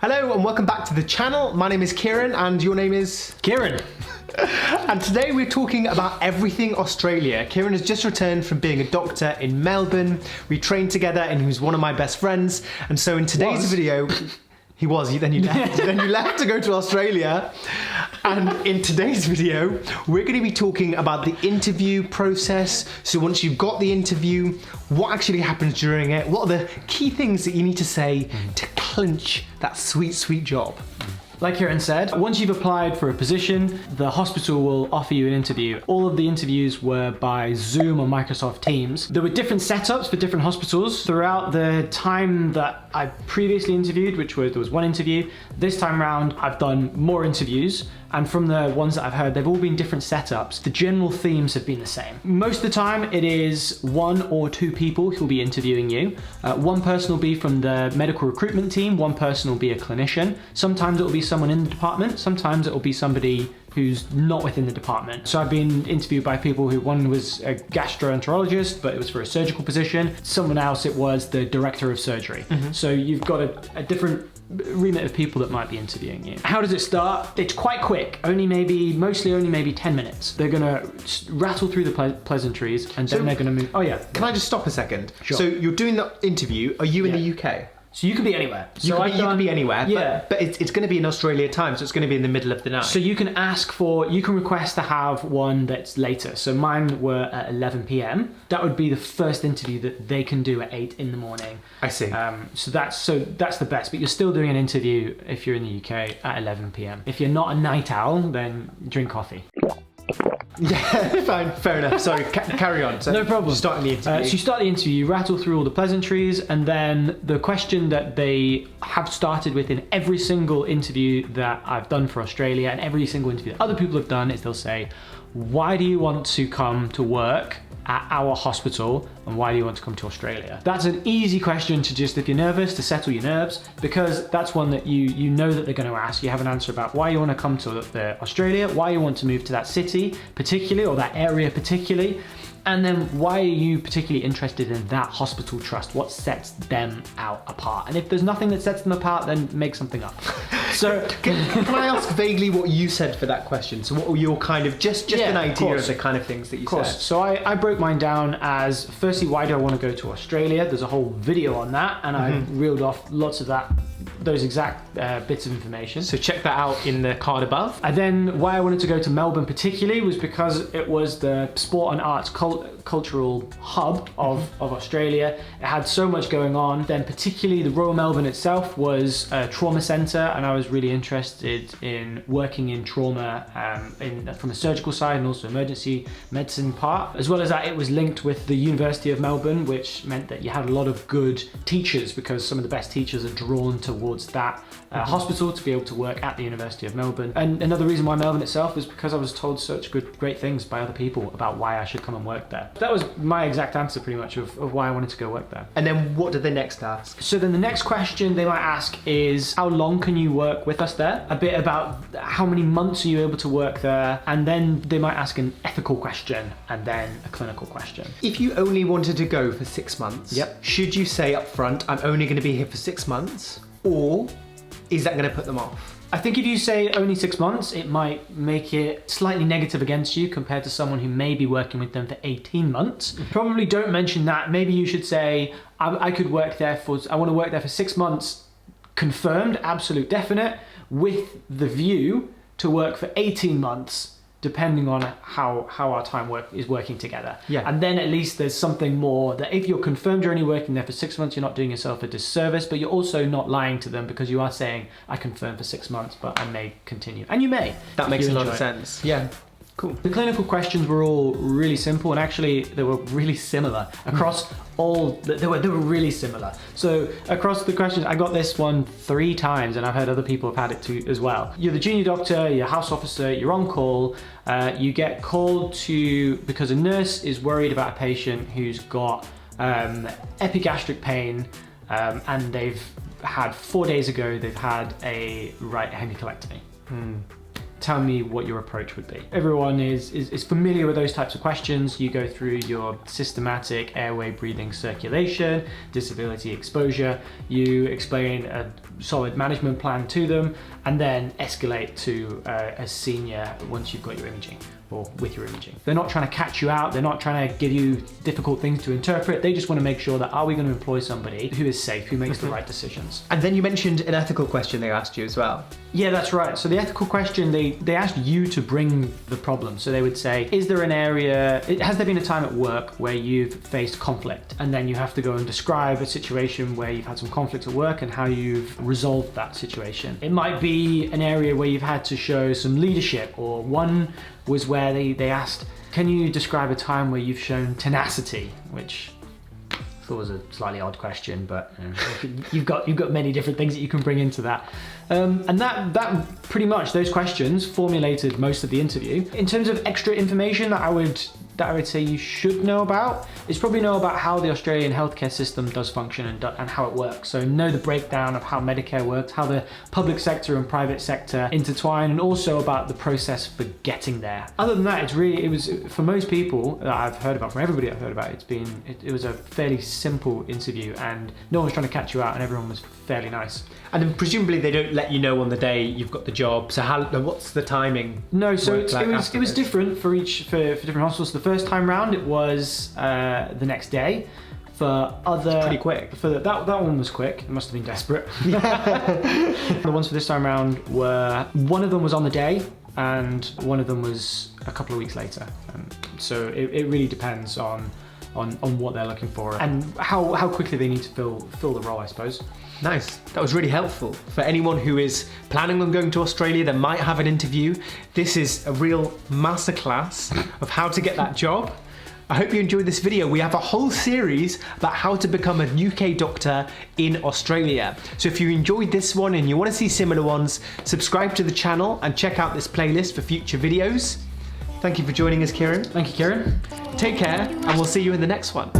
Hello and welcome back to the channel. My name is Kiran and your name is? Kiran. And today we're talking about everything Australia. Kiran has just returned from being a doctor in Melbourne. We trained together and he was one of my best friends. And so in today's video, he was, then you left. Then you left to go to Australia. And in today's video, we're going to be talking about the interview process. So once you've got the interview, what actually happens during it, what are the key things that you need to say to clinch that sweet, sweet job. Like Kiran said, once you've applied for a position, the hospital will offer you an interview. All of the interviews were by Zoom or Microsoft Teams. There were different setups for different hospitals. Throughout the time that I previously interviewed, there was one interview, this time around I've done more interviews, and from the ones that I've heard, they've all been different setups. The general themes have been the same. Most of the time it is one or two people who'll be interviewing you. One person will be from the medical recruitment team, one person will be a clinician. Sometimes it will be someone in the department, sometimes it will be somebody who's not within the department. So I've been interviewed by people who, one was a gastroenterologist, but it was for a surgical position. Someone else, it was the director of surgery. So you've got a different remit of people that might be interviewing you. How does it start? It's quite quick, mostly only maybe 10 minutes. They're gonna rattle through the pleasantries and then they're gonna move. Oh yeah. Can I just stop a second? Sure. So you're doing the interview, are you in the UK? So you can be anywhere. You can be anywhere, yeah. but it's going to be in Australia time, so it's going to be in the middle of the night. So you can request to have one that's later. So mine were at 11 p.m. That would be the first interview that they can do at 8 in the morning. I see. So that's the best, but you're still doing an interview if you're in the UK at 11 p.m. If you're not a night owl, then drink coffee. Yeah, fine, fair enough. Sorry, carry on. So no problem. Starting the interview. So you start the interview, you rattle through all the pleasantries, and then the question that they have started with in every single interview that I've done for Australia and every single interview that other people have done is they'll say, why do you want to come to work at our hospital and why do you want to come to Australia? That's an easy question to just, if you're nervous, to settle your nerves, because that's one that you know that they're going to ask. You have an answer about why you want to come to Australia, why you want to move to that city particularly or that area particularly, and then why are you particularly interested in that hospital trust? What sets them out apart? And if there's nothing that sets them apart, then make something up. So can I ask vaguely what you said for that question? So what were your kind of, just an idea of the kind of things that you said? So I broke mine down as, firstly, why do I want to go to Australia? There's a whole video on that, and I reeled off lots of those exact bits of information. So check that out in the card above. And then why I wanted to go to Melbourne particularly was because it was the sport and arts cultural hub of Australia. It had so much going on. Then particularly the Royal Melbourne itself was a trauma centre, and I was really interested in working in trauma from a surgical side and also emergency medicine part. As well as that, it was linked with the University of Melbourne, which meant that you had a lot of good teachers because some of the best teachers are drawn towards that hospital to be able to work at the University of Melbourne. And another reason why Melbourne itself is because I was told such great things by other people about why I should come and work there. That was my exact answer pretty much of why I wanted to go work there. And then what did they next ask? So then the next question they might ask is, how long can you work with us there? A bit about how many months are you able to work there? And then they might ask an ethical question and then a clinical question. If you only wanted to go for 6 months, should you say up front, I'm only going to be here for 6 months? Or is that going to put them off? I think if you say only 6 months, it might make it slightly negative against you compared to someone who may be working with them for 18 months. Probably don't mention that. Maybe you should say, I want to work there for 6 months, confirmed, absolute definite, with the view to work for 18 months, depending on how our time is working together. Yeah. And then at least there's something more that if you're confirmed you're only working there for 6 months, you're not doing yourself a disservice, but you're also not lying to them because you are saying, I confirmed for 6 months, but I may continue. And you may. That makes a lot of sense. Yeah. Cool. The clinical questions were all really simple, and actually they were really similar across they were really similar. So across the questions, I got this one 3 times, and I've heard other people have had it too as well. You're the junior doctor, you're a house officer, you're on call, you get called because a nurse is worried about a patient who's got epigastric pain, and they've had 4 days ago, they've had a right hemicolectomy. tell me what your approach would be. Everyone is familiar with those types of questions. You go through your systematic airway, breathing, circulation, disability exposure. You explain a solid management plan to them, and then escalate to a senior once you've got your imaging, or with your imaging. They're not trying to catch you out, they're not trying to give you difficult things to interpret, they just want to make sure that, are we going to employ somebody who is safe, who makes the right decisions. And then you mentioned an ethical question they asked you as well. Yeah, that's right. So the ethical question, they asked you to bring the problem. So they would say, is there an area, has there been a time at work where you've faced conflict? And then you have to go and describe a situation where you've had some conflict at work and how you've resolved that situation. It might be an area where you've had to show some leadership, or one was where they asked, can you describe a time where you've shown tenacity? Which I thought was a slightly odd question, but you've got many different things that you can bring into that. And that pretty much, those questions formulated most of the interview. In terms of extra information that I would say you should know about, is probably know about how the Australian healthcare system does function and how it works. So know the breakdown of how Medicare works, how the public sector and private sector intertwine, and also about the process for getting there. Other than that, it was for most people that I've heard about, from everybody I've heard about, it was a fairly simple interview, and no one was trying to catch you out, and everyone was fairly nice. And then presumably they don't let you know on the day you've got the job. So what's the timing? No, so it was different for different hospitals. The first time round it was the next day. For other, pretty quick. For that one was quick. It must have been desperate. The ones for this time round were, one of them was on the day, and one of them was a couple of weeks later. So it really depends on what they're looking for and how quickly they need to fill the role, I suppose. Nice. That was really helpful. For anyone who is planning on going to Australia that might have an interview, this is a real masterclass of how to get that job. I hope you enjoyed this video. We have a whole series about how to become a UK doctor in Australia. So if you enjoyed this one and you want to see similar ones, subscribe to the channel and check out this playlist for future videos. Thank you for joining us, Kiran. Thank you, Kiran. Take care, and we'll see you in the next one.